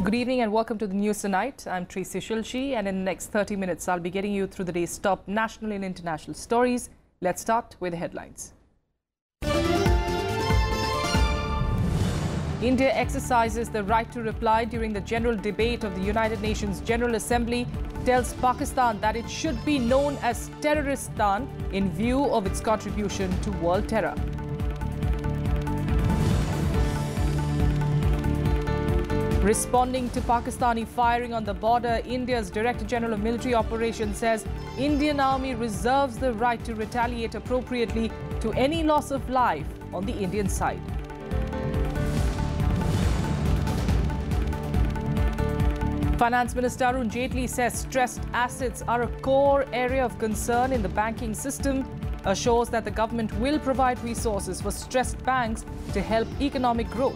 Good evening and welcome to the news tonight. I'm Tracy Shilshi, and in the next 30 minutes I'll be getting you through the day's top national and international stories. Let's start with the headlines. India exercises the right to reply during the general debate of the United Nations General Assembly, tells Pakistan that it should be known as Terroristan in view of its contribution to world terror. Responding to Pakistani firing on the border, India's Director General of Military Operations says Indian Army reserves the right to retaliate appropriately to any loss of life on the Indian side. Finance Minister Arun Jaitley says stressed assets are a core area of concern in the banking system, assures that the government will provide resources for stressed banks to help economic growth.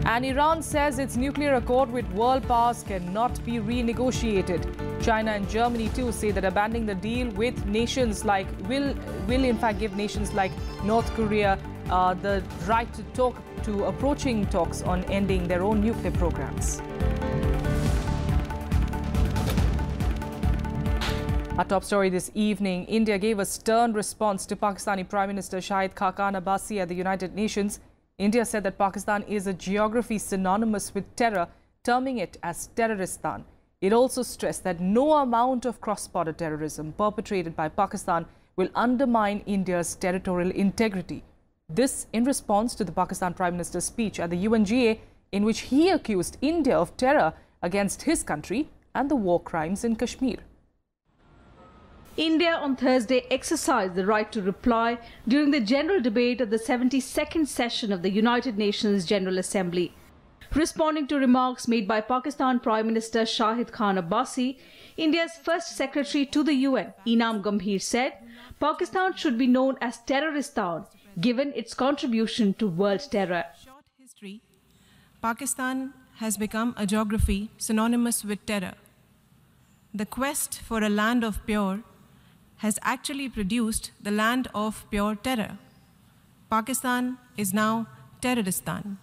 And Iran says its nuclear accord with world powers cannot be renegotiated. China and Germany too say that abandoning the deal with nations like will in fact give nations like North Korea the right to talk to approaching talks on ending their own nuclear programs. Our top story this evening: India gave a stern response to Pakistani Prime Minister Shahid Khaqan Abbasi at the United Nations. India said that Pakistan is a geography synonymous with terror, terming it as Terroristan. It also stressed that no amount of cross-border terrorism perpetrated by Pakistan will undermine India's territorial integrity. This in response to the Pakistan Prime Minister's speech at the UNGA, in which he accused India of terror against his country and the war crimes in Kashmir. India on Thursday exercised the right to reply during the general debate of the 72nd session of the United Nations General Assembly. Responding to remarks made by Pakistan Prime Minister Shahid Khan Abbasi, India's first secretary to the UN, Enam Gambhir, said Pakistan should be known as Terroristan, given its contribution to world terror. Short history, Pakistan has become a geography synonymous with terror. The quest for a land of pure has actually produced the land of pure terror. Pakistan is now Terroristan,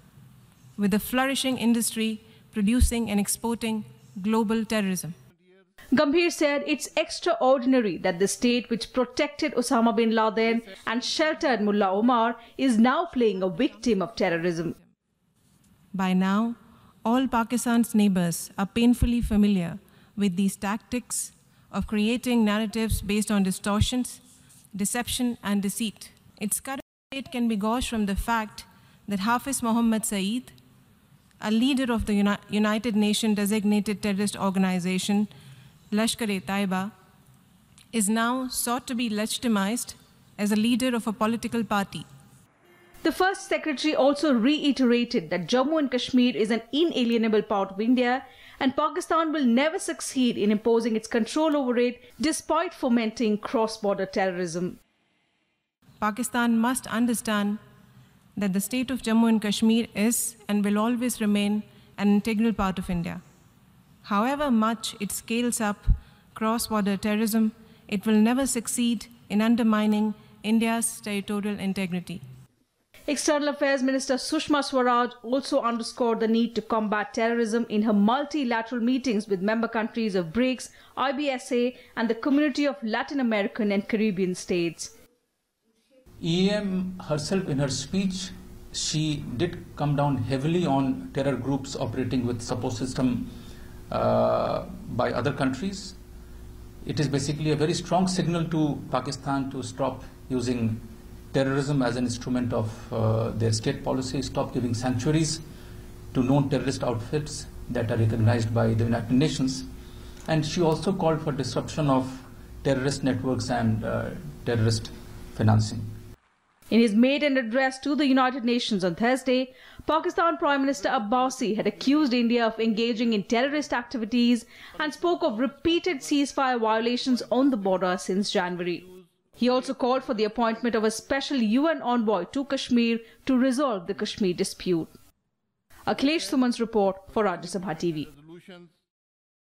with a flourishing industry producing and exporting global terrorism. Gambhir said it's extraordinary that the state which protected Osama bin Laden and sheltered Mullah Omar is now playing a victim of terrorism. By now, all Pakistan's neighbors are painfully familiar with these tactics of creating narratives based on distortions, deception and deceit. Its current state can be gauged from the fact that Hafiz Mohammad Saeed, a leader of the United Nations designated terrorist organization, Lashkar-e-Taiba, is now sought to be legitimized as a leader of a political party. The First Secretary also reiterated that Jammu and Kashmir is an inalienable part of India and Pakistan will never succeed in imposing its control over it despite fomenting cross-border terrorism. Pakistan must understand that the state of Jammu and Kashmir is and will always remain an integral part of India. However much it scales up cross-border terrorism, it will never succeed in undermining India's territorial integrity. External Affairs Minister Sushma Swaraj also underscored the need to combat terrorism in her multilateral meetings with member countries of BRICS, IBSA and the Community of Latin American and Caribbean States. EM herself, in her speech, she did come down heavily on terror groups operating with support system by other countries. It is basically a very strong signal to Pakistan to stop using terrorism as an instrument of their state policy, stop giving sanctuaries to known terrorist outfits that are recognized by the United Nations. And she also called for disruption of terrorist networks and terrorist financing. In his maiden address to the United Nations on Thursday, Pakistan Prime Minister Abbasi had accused India of engaging in terrorist activities and spoke of repeated ceasefire violations on the border since January. He also called for the appointment of a special UN envoy to Kashmir to resolve the Kashmir dispute. Akhilesh Suman's report for Rajya Sabha TV.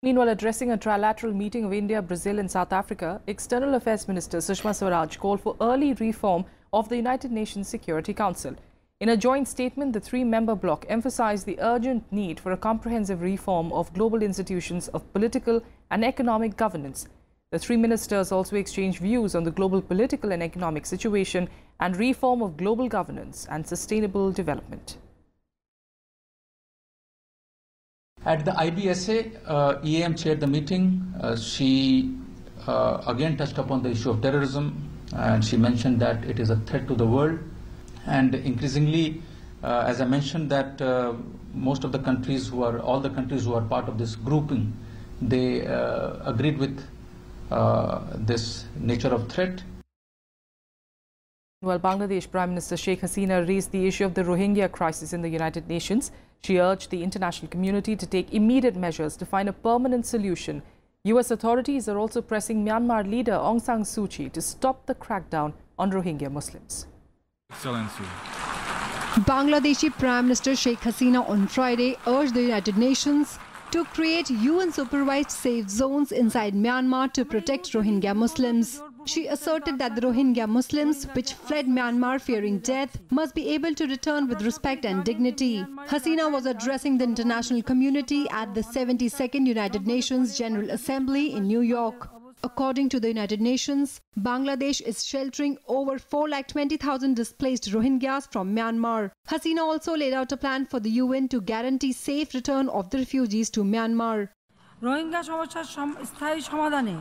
Meanwhile, addressing a trilateral meeting of India, Brazil and South Africa, External Affairs Minister Sushma Swaraj called for early reform of the United Nations Security Council. In a joint statement, the three-member bloc emphasized the urgent need for a comprehensive reform of global institutions of political and economic governance. The three ministers also exchanged views on the global political and economic situation and reform of global governance and sustainable development. At the IBSA, EAM chaired the meeting. She again touched upon the issue of terrorism, and she mentioned that it is a threat to the world. And increasingly, as I mentioned, that most of the countries all the countries who are part of this grouping, they agreed with this nature of threat. While Bangladesh Prime Minister Sheikh Hasina raised the issue of the Rohingya crisis in the United Nations, she urged the international community to take immediate measures to find a permanent solution. US authorities are also pressing Myanmar leader Aung San Suu Kyi to stop the crackdown on Rohingya Muslims. Excellency. Bangladeshi Prime Minister Sheikh Hasina on Friday urged the United Nations to create UN-supervised safe zones inside Myanmar to protect Rohingya Muslims. She asserted that the Rohingya Muslims, which fled Myanmar fearing death, must be able to return with respect and dignity. Hasina was addressing the international community at the 72nd United Nations General Assembly in New York. According to the United Nations, Bangladesh is sheltering over 420,000 displaced Rohingyas from Myanmar. Hasina also laid out a plan for the UN to guarantee safe return of the refugees to Myanmar. Rohingya সমস্যার স্থায়ী সমাধানে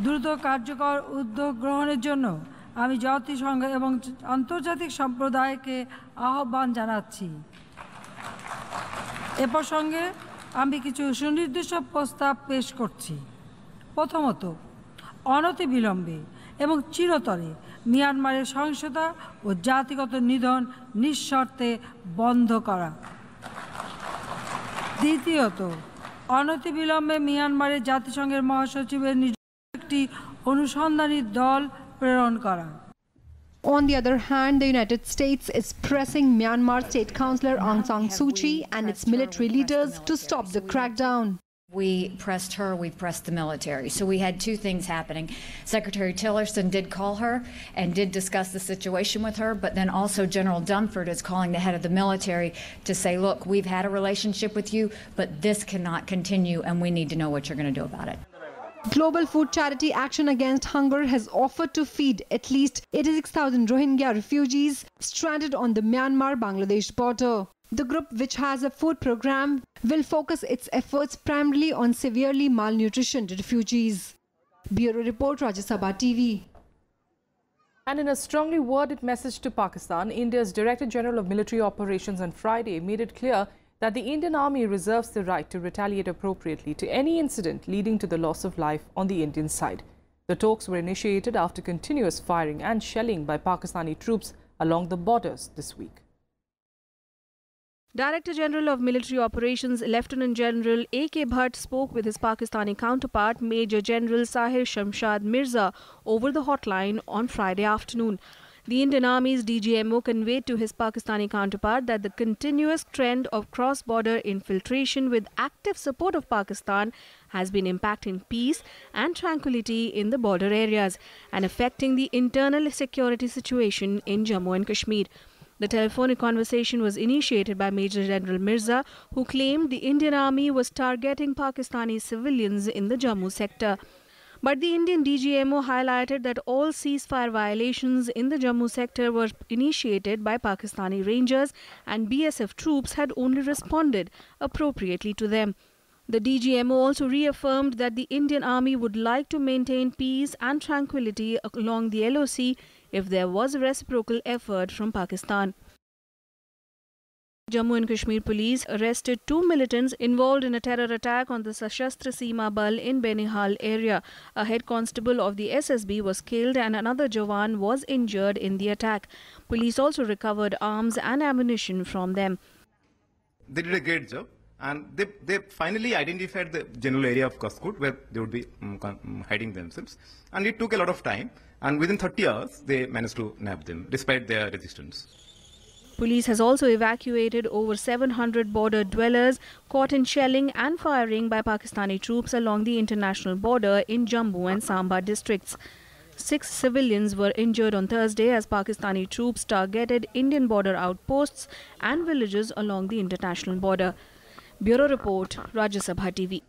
দ্রুত কার্যকর উদ্যোগ গ্রহণের জন্য আমি জাতিসংঘ এবং আন্তর্জাতিক সম্প্রদায়কে আহ্বান জানাচ্ছি। এ প্রসঙ্গে আমি কিছু সুনির্দিষ্ট প্রস্তাব পেশ করছি। প্রথমত, অনতিবিলম্বে এবং চিরতরে মিয়ানমারের সহিংসতা ও জাতিগত নিধন নিঃশর্তে বন্ধ করা। দ্বিতীয়ত, অনতিবিলম্বে মিয়ানমারের জাতিসংঘের মহাসচিবের একটি অনুসন্ধানী দল প্রেরণ করা। On the other hand, the United States is pressing Myanmar State Councillor Aung San Suu Kyi and its military leaders to stop the crackdown. We pressed her, we pressed the military. So we had two things happening. Secretary Tillerson did call her and did discuss the situation with her, but then also General Dunford is calling the head of the military to say, look, we've had a relationship with you, but this cannot continue and we need to know what you're going to do about it. Global food charity Action Against Hunger has offered to feed at least 86,000 Rohingya refugees stranded on the Myanmar-Bangladesh border. The group, which has a food program, will focus its efforts primarily on severely malnutritioned refugees. Bureau Report, Rajya Sabha TV. And in a strongly worded message to Pakistan, India's Director General of Military Operations on Friday made it clear that the Indian Army reserves the right to retaliate appropriately to any incident leading to the loss of life on the Indian side. The talks were initiated after continuous firing and shelling by Pakistani troops along the borders this week. Director General of Military Operations Lieutenant General A.K. Bhatt spoke with his Pakistani counterpart Major General Sahir Shamshad Mirza over the hotline on Friday afternoon. The Indian Army's DGMO conveyed to his Pakistani counterpart that the continuous trend of cross-border infiltration with active support of Pakistan has been impacting peace and tranquility in the border areas and affecting the internal security situation in Jammu and Kashmir. The telephonic conversation was initiated by Major General Mirza, who claimed the Indian Army was targeting Pakistani civilians in the Jammu sector. But the Indian DGMO highlighted that all ceasefire violations in the Jammu sector were initiated by Pakistani Rangers and BSF troops had only responded appropriately to them. The DGMO also reaffirmed that the Indian Army would like to maintain peace and tranquility along the LOC if there was a reciprocal effort from Pakistan. Jammu and Kashmir police arrested 2 militants involved in a terror attack on the Sashastra Seema Bal in Benihal area. A head constable of the SSB was killed and another Jawan was injured in the attack. Police also recovered arms and ammunition from them. They did a great job, and they finally identified the general area of Kaskut where they would be hiding themselves. And it took a lot of time, and within 30 hours they managed to nab them despite their resistance. Police has also evacuated over 700 border dwellers caught in shelling and firing by Pakistani troops along the international border in Jammu and Samba districts. 6 civilians were injured on Thursday as Pakistani troops targeted Indian border outposts and villages along the international border. Bureau Report, Rajya Sabha TV.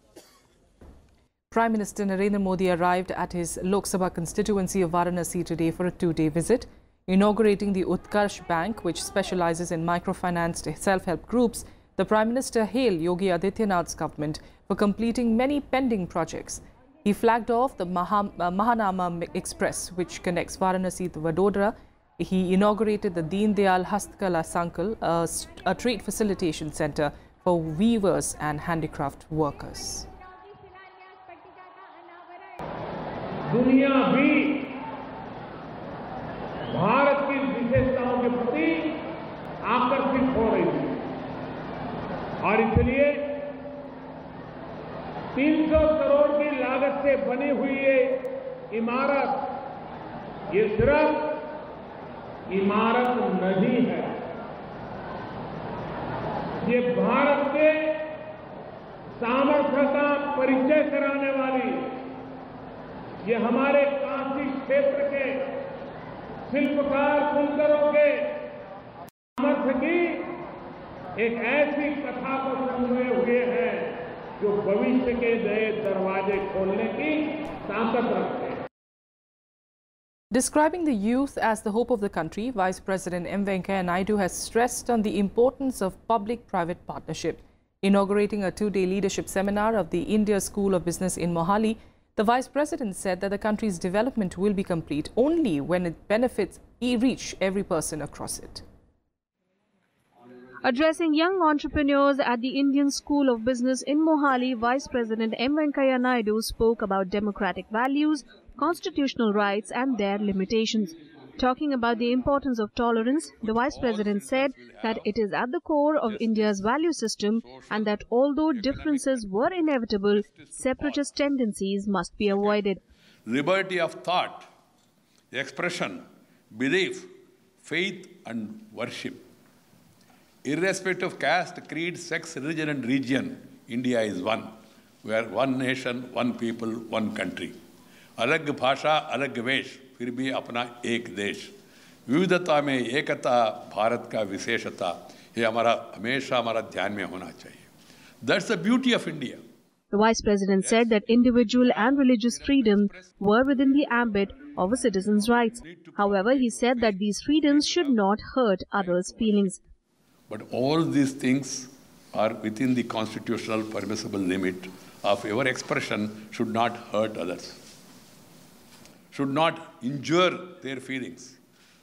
Prime Minister Narendra Modi arrived at his Lok Sabha constituency of Varanasi today for a 2-day visit. Inaugurating the Utkarsh Bank, which specializes in microfinanced self-help groups, the Prime Minister hailed Yogi Adityanath's government for completing many pending projects. He flagged off the Mahanama Express, which connects Varanasi to Vadodara. He inaugurated the Deen Dayal Hastkala Sankal, a trade facilitation center for weavers and handicraft workers. दुनिया भी भारत की विशेषताओं के प्रति आकर्षित हो रही है और इसलिए 300 करोड़ की लागत से बनी हुई ये इमारत ये सिर्फ इमारत नहीं है, ये भारत के सामर्थ्य का परिचय कराने वाली, ये हमारे काशी क्षेत्र के शिल्पकार बुनकरों के सामर्थ्य की एक ऐसी कथा को संजोए हुए है जो भविष्य के नए दरवाजे खोलने की ताकत रखते हैं. Describing the youth as the hope of the country, Vice President M. Venkaiah Naidu has stressed on the importance of public-private partnership. Inaugurating a 2-day leadership seminar of the India School of Business in Mohali, the Vice President said that the country's development will be complete only when its benefits reach every person across it. Addressing young entrepreneurs at the Indian School of Business in Mohali, Vice President M. Venkaiah Naidu spoke about democratic values, constitutional rights and their limitations. Talking about the importance of tolerance, the Vice President said that it is at the core of India's value system and that although differences were inevitable, separatist tendencies must be avoided. Liberty of thought, expression, belief, faith and worship. Irrespective of caste, creed, sex, religion and region, India is one. We are one nation, one people, one country. अलग भाषा अलग वेश फिर भी अपना एक देश. विविधता में एकता भारत का विशेषता, ये हमारा हमेशा हमारा ध्यान में होना चाहिए. That's the beauty of India. The Vice President said that individual and religious freedom were within the ambit of a citizen's rights. However, he said that these freedoms should not hurt others' feelings. But all these things are within the constitutional permissible limit of your expression, should not hurt others, should not injure their feelings.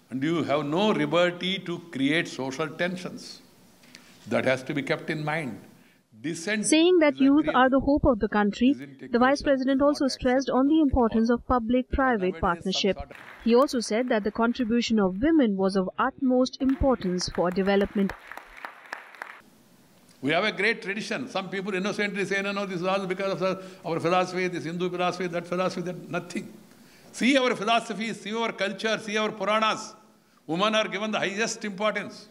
And you have no liberty to create social tensions. That has to be kept in mind. Saying that youth are the hope of the country, the Vice President also stressed on the importance of public-private partnership. He also said that the contribution of women was of utmost importance for development. We have a great tradition. Some people innocently say, no, this is all because of our philosophy, this Hindu philosophy, that nothing. See our philosophy, see our culture, see our Puranas. Women are given the highest importance.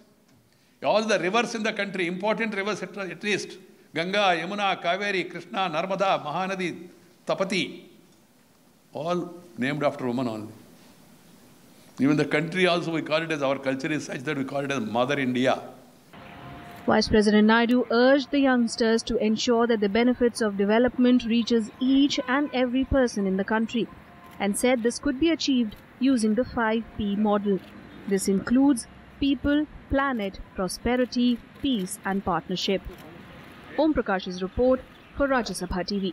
All the rivers in the country, important rivers at least, Ganga, Yamuna, Kaveri, Krishna, Narmada, Mahanadi, Tapati, all named after women only. Even the country also, we call it as, our culture is such that we call it as Mother India. Vice President Naidu urged the youngsters to ensure that the benefits of development reaches each and every person in the country, and said this could be achieved using the 5P model. This includes people, planet, prosperity, peace and partnership. Om Prakash's report for Rajya Sabha TV.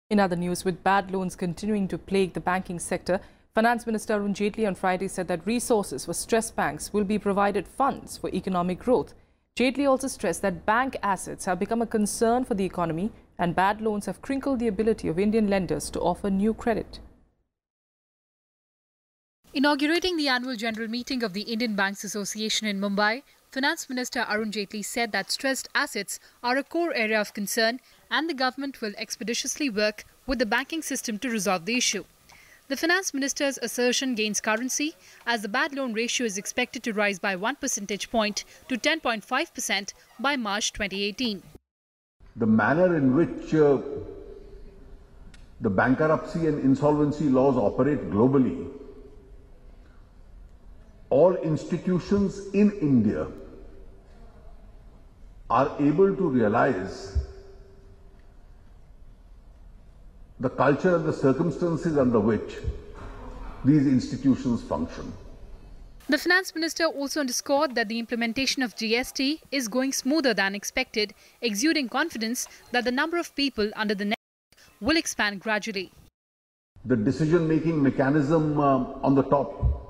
In other news, with bad loans continuing to plague the banking sector, Finance Minister Arun Jaitley on Friday said that resources for stressed banks will be provided funds for economic growth. Jaitley also stressed that bank assets have become a concern for the economy and bad loans have crinkled the ability of Indian lenders to offer new credit. Inaugurating the annual general meeting of the Indian Banks Association in Mumbai, Finance Minister Arun Jaitley said that stressed assets are a core area of concern and the government will expeditiously work with the banking system to resolve the issue. The Finance Minister's assertion gains currency as the bad loan ratio is expected to rise by 1 percentage point to 10.5% by March 2018. The manner in which the bankruptcy and insolvency laws operate globally, all institutions in India are able to realize the culture and the circumstances under which these institutions function. The Finance Minister also underscored that the implementation of GST is going smoother than expected, exuding confidence that the number of people under the network will expand gradually. The decision-making mechanism on the top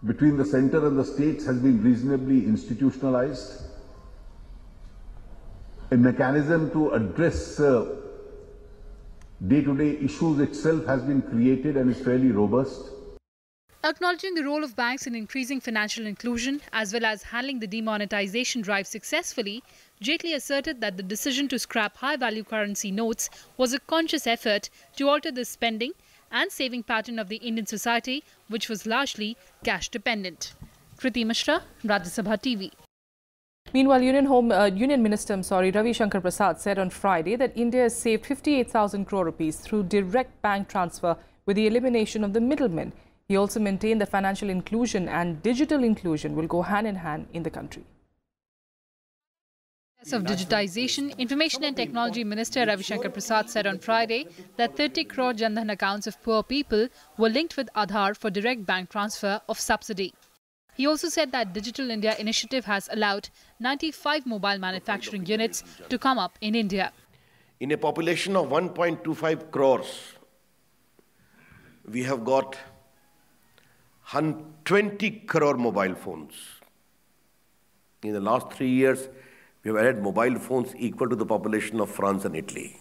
between the centre and the states has been reasonably institutionalized. A mechanism to address day-to-day issues itself has been created and is fairly robust. Acknowledging the role of banks in increasing financial inclusion as well as handling the demonetization drive successfully, Jaitley asserted that the decision to scrap high-value currency notes was a conscious effort to alter the spending and saving pattern of the Indian society, which was largely cash-dependent. Kriti Mishra, Rajya Sabha TV. Meanwhile, Union Minister Ravi Shankar Prasad said on Friday that India has saved 58,000 crore rupees through direct bank transfer with the elimination of the middlemen. He also maintained that financial inclusion and digital inclusion will go hand in hand in the country. Of digitization, Information and Technology Minister Ravi Shankar Prasad said on Friday that 30 crore Jan Dhan accounts of poor people were linked with Aadhaar for direct bank transfer of subsidy. He also said that Digital India initiative has allowed 95 mobile manufacturing units to come up in India. In a population of 1.25 crores, we have got 120 crore mobile phones. In the last 3 years, we have added mobile phones equal to the population of France and Italy.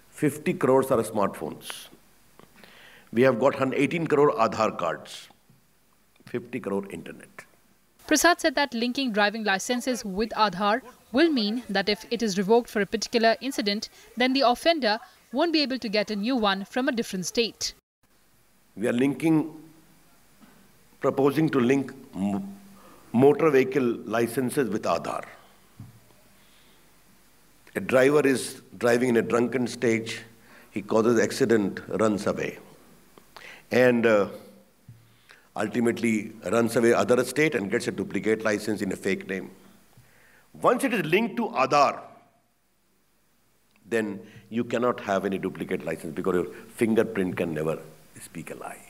50 crores are smartphones. We have got 118 crore Aadhaar cards. 50 crore internet. Prasad said that linking driving licenses with Aadhaar will mean that if it is revoked for a particular incident, then the offender won't be able to get a new one from a different state. We are proposing to link motor vehicle licenses with Aadhaar. A driver is driving in a drunken stage, he causes accident, runs away. And ultimately runs away other state and gets a duplicate license in a fake name. Once it is linked to Aadhaar, then you cannot have any duplicate license because your fingerprint can never speak a lie.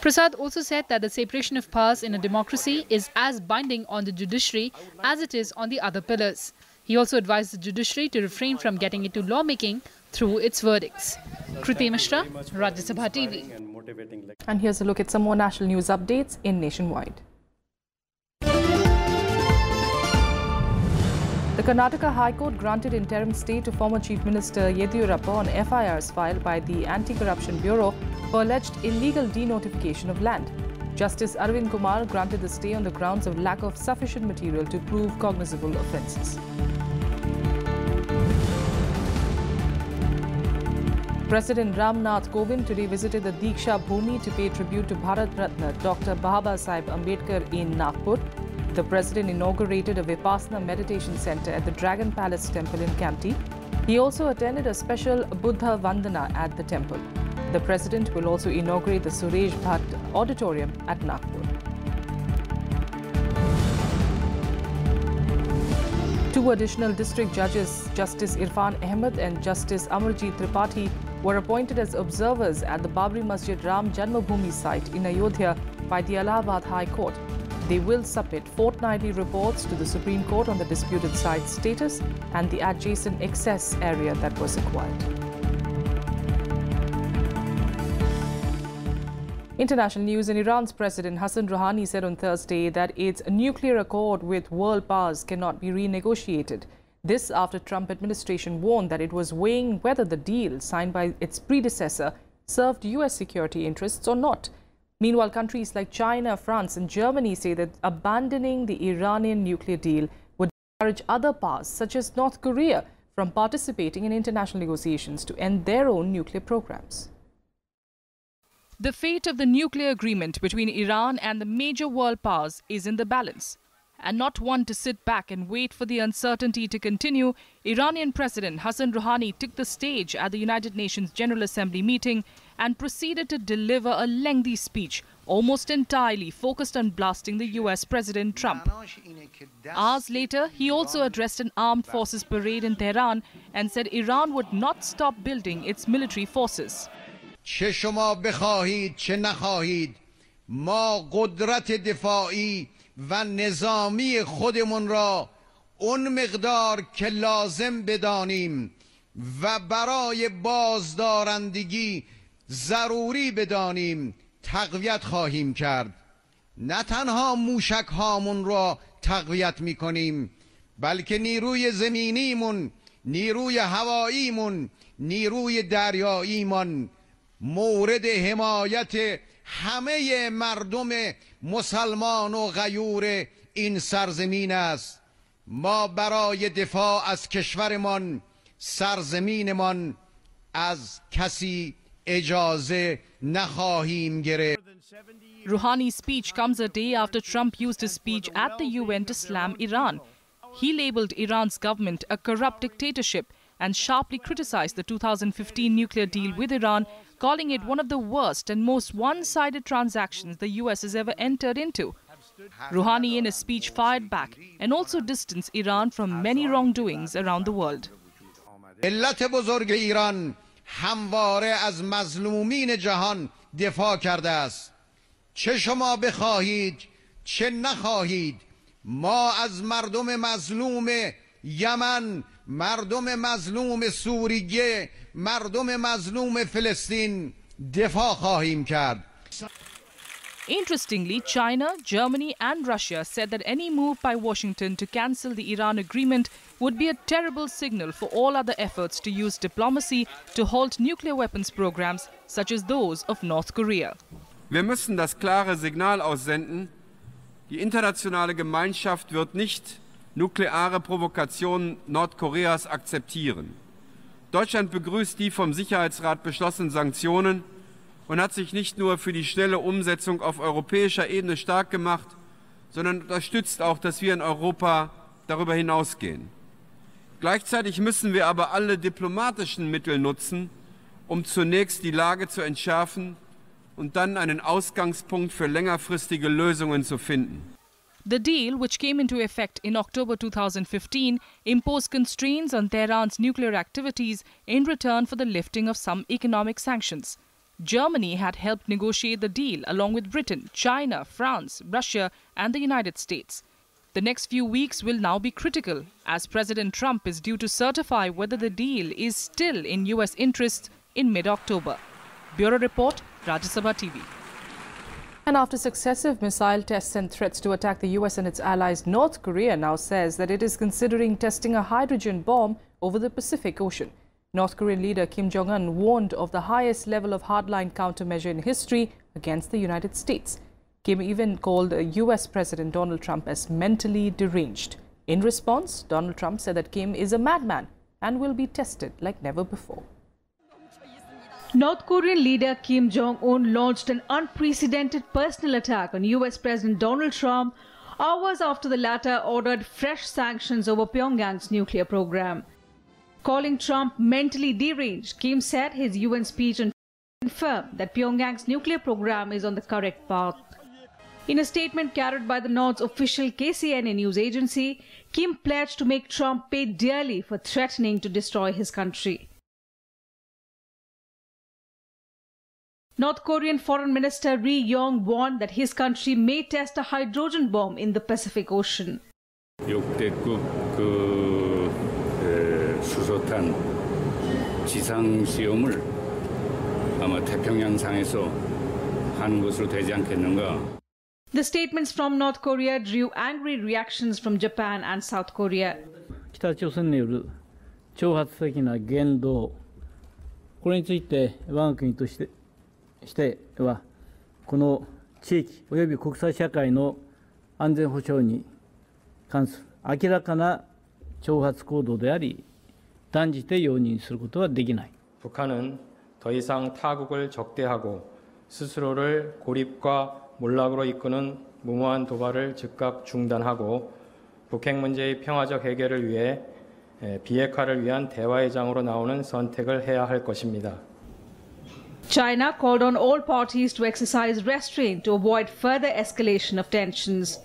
Prasad also said that the separation of powers in a democracy is as binding on the judiciary as it is on the other pillars. He also advised the judiciary to refrain from getting into lawmaking through its verdicts. Kriti Mishra, Rajya Sabha TV. And here's a look at some more national news updates in Nationwide. The Karnataka High Court granted interim stay to former Chief Minister Yediyurappa on FIRs filed by the Anti-Corruption Bureau for alleged illegal denotification of land. Justice Arvind Kumar granted the stay on the grounds of lack of sufficient material to prove cognizable offences. President Ram Nath Kovind today visited the Diksha Bhumi to pay tribute to Bharat Ratna Dr. Baba Saheb Ambedkar in Nagpur. The President inaugurated a Vipassana meditation centre at the Dragon Palace Temple in Kamptee. He also attended a special Buddha Vandana at the temple. The President will also inaugurate the Suresh Bhatt Auditorium at Nagpur. Two additional district judges, Justice Irfan Ahmed and Justice Amarjeet Tripathi, were appointed as observers at the Babri Masjid Ram Janmabhoomi site in Ayodhya by the Allahabad High Court. They will submit fortnightly reports to the Supreme Court on the disputed site's status and the adjacent excess area that was acquired. International news. And Iran's President Hassan Rouhani said on Thursday that its nuclear accord with world powers cannot be renegotiated. This after Trump administration warned that it was weighing whether the deal signed by its predecessor served US security interests or not. Meanwhile, countries like China, France and Germany say that abandoning the Iranian nuclear deal would discourage other powers such as North Korea from participating in international negotiations to end their own nuclear programs. The fate of the nuclear agreement between Iran and the major world powers is in the balance. And not one to sit back and wait for the uncertainty to continue, Iranian President Hassan Rouhani took the stage at the United Nations General Assembly meeting and proceeded to deliver a lengthy speech, almost entirely focused on blasting the US President Trump. Hours later, he also addressed an armed forces parade in Tehran and said Iran would not stop building its military forces. چه شما بخواهید چه نخواهید ما قدرت دفاعی و نظامی خودمون را اون مقدار که لازم بدانیم و برای بازدارندگی ضروری بدانیم تقویت خواهیم کرد. نه تنها موشک هامون را تقویت میکنیم بلکه نیروی زمینیمون، نیروی هواییمون، نیروی دریاییمون مورد حمایت همه مردم مسلمان و غیور این سرزمین است. ما برای دفاع از کشورمان، سرزمینمان از کسی اجازه نخواهیم گرفت. Rouhani's speech comes a day after Trump used his speech at the UN to slam Iran. He labeled Iran's government a corrupt dictatorship and sharply criticized the 2015 nuclear deal with Iran, calling it one of the worst and most one-sided transactions the US has ever entered into. Rouhani in his speech fired back and also distanced Iran from many wrongdoings around the world. ملت بزرگ ایران همواره از مظلومین جهان دفاع کرده است. چه شما بخواهید چه نخواهید ما از مردم مظلوم یمن، مردم مظلوم سوریه، مردم مظلوم فلسطین دفاع خواهیم کرد. Interestingly, China, Germany and Russia said that any move by Washington to cancel the Iran agreement would be a terrible signal for all other efforts to use diplomacy to halt nuclear weapons programs such as those of North Korea. Wir müssen das klare Signal aussenden, die internationale Gemeinschaft wird nicht nukleare Provokationen Nordkoreas akzeptieren. Deutschland begrüßt die vom Sicherheitsrat beschlossenen Sanktionen und hat sich nicht nur für die schnelle Umsetzung auf europäischer Ebene stark gemacht, sondern unterstützt auch, dass wir in Europa darüber hinausgehen. Gleichzeitig müssen wir aber alle diplomatischen Mittel nutzen, um zunächst die Lage zu entschärfen und dann einen Ausgangspunkt für längerfristige Lösungen zu finden. The deal, which came into effect in October 2015, imposed constraints on Tehran's nuclear activities in return for the lifting of some economic sanctions. Germany had helped negotiate the deal along with Britain, China, France, Russia and the United States. The next few weeks will now be critical as President Trump is due to certify whether the deal is still in US interests in mid-October. Bureau Report, Rajya Sabha TV. And after successive missile tests and threats to attack the US and its allies, North Korea now says that it is considering testing a hydrogen bomb over the Pacific Ocean. North Korean leader Kim Jong-un warned of the highest level of hardline countermeasure in history against the United States. Kim even called US President Donald Trump as mentally deranged. In response, Donald Trump said that Kim is a madman and will be tested like never before. North Korean leader Kim Jong-un launched an unprecedented personal attack on US President Donald Trump hours after the latter ordered fresh sanctions over Pyongyang's nuclear program. Calling Trump mentally deranged, Kim said his UN speech on confirmed that Pyongyang's nuclear program is on the correct path. In a statement carried by the North's official KCNA news agency, Kim pledged to make Trump pay dearly for threatening to destroy his country. North Korean Foreign Minister Ri Yong warned that his country may test a hydrogen bomb in the Pacific Ocean. 역대급 수소탄 지상 시험을 아마 태평양상에서 하는 것으로 되지 않겠는가. The statements from North Korea drew angry reactions from Japan and South Korea. 北朝鮮による挑発的な言動、これについて我が国としてはこの地域および国際社会の安全保障に関する明らかな挑発行動であり断じて容認することはできない。 북한은 더 이상 타국을 적대하고 스스로를 고립과 몰락으로 이끄는 무모한 도발을 즉각 중단하고 북핵 문제의 평화적 해결을 위해 비핵화를 위한 대화의 장으로 나오는 선택을 해야 할 것입니다. China called on all parties to exercise restraint to avoid further escalation of tensions.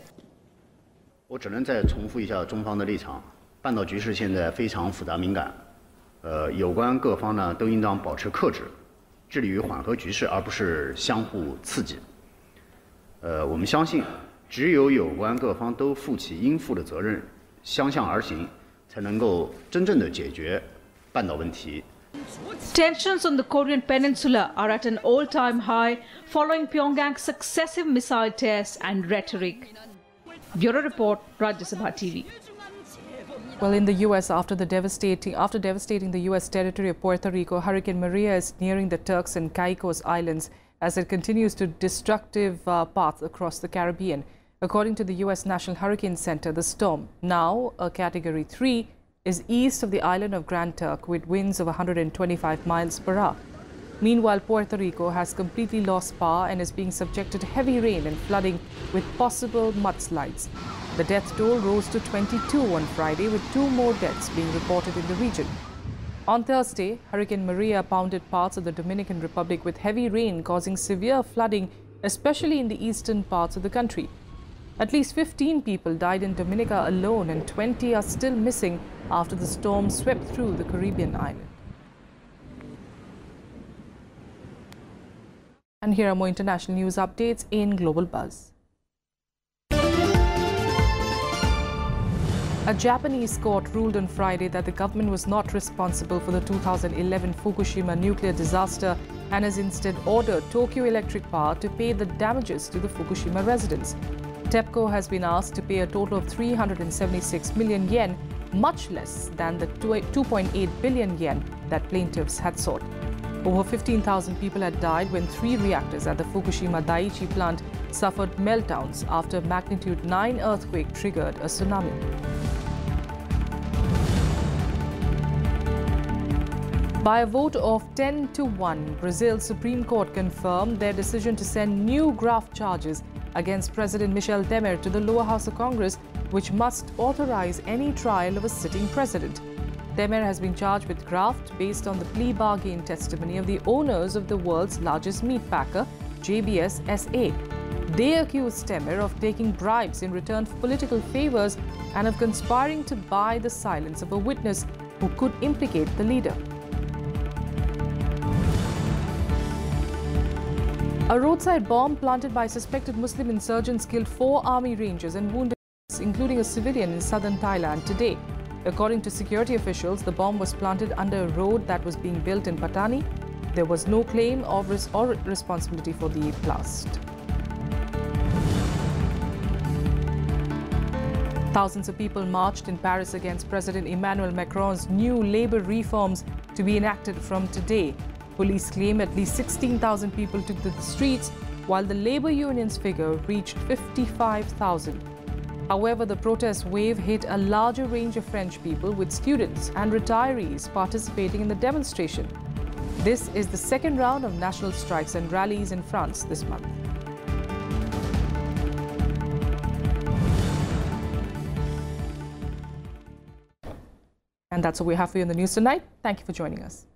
我只能再重复一下中方的立场。半岛局势现在非常复杂敏感，有关各方呢都应当保持克制，致力于缓和局势，而不是相互刺激。我们相信，只有有关各方都负起应负的责任，相向而行，才能够真正的解决半岛问题。 Tensions on the Korean Peninsula are at an all-time high following Pyongyang's successive missile tests and rhetoric. Bureau Report, Rajya Sabha TV. Well, in the U.S., after devastating the U.S. territory of Puerto Rico, Hurricane Maria is nearing the Turks and Caicos Islands as it continues to destructive path across the Caribbean. According to the U.S. National Hurricane Center, the storm, now a Category 3, is east of the island of Grand Turk with winds of 125 miles per hour. Meanwhile, Puerto Rico has completely lost power and is being subjected to heavy rain and flooding with possible mudslides. The death toll rose to 22 on Friday, with 2 more deaths being reported in the region. On Thursday, Hurricane Maria pounded parts of the Dominican Republic with heavy rain, causing severe flooding, especially in the eastern parts of the country. At least 15 people died in Dominica alone and 20 are still missing after the storm swept through the Caribbean island. And here are more international news updates in Global Buzz. A Japanese court ruled on Friday that the government was not responsible for the 2011 Fukushima nuclear disaster and has instead ordered Tokyo Electric Power to pay the damages to the Fukushima residents. TEPCO has been asked to pay a total of 376 million yen, much less than the 2.8 billion yen that plaintiffs had sought. Over 15,000 people had died when 3 reactors at the Fukushima Daiichi plant suffered meltdowns after a magnitude 9 earthquake triggered a tsunami. By a vote of 10-1, Brazil's Supreme Court confirmed their decision to send new graft charges against President Michel Temer to the lower house of Congress, which must authorize any trial of a sitting president. Temer has been charged with graft based on the plea bargain testimony of the owners of the world's largest meat packer, JBS SA. They accused Temer of taking bribes in return for political favors and of conspiring to buy the silence of a witness who could implicate the leader. A roadside bomb planted by suspected Muslim insurgents killed 4 army rangers and wounded, including a civilian in southern Thailand today. According to security officials, the bomb was planted under a road that was being built in Patani. There was no claim or responsibility for the blast. Thousands of people marched in Paris against President Emmanuel Macron's new labor reforms to be enacted from today. Police claim at least 16,000 people took to the streets, while the labor union's figure reached 55,000. However, the protest wave hit a larger range of French people, with students and retirees participating in the demonstration. This is the second round of national strikes and rallies in France this month. And that's all we have for you in the news tonight. Thank you for joining us.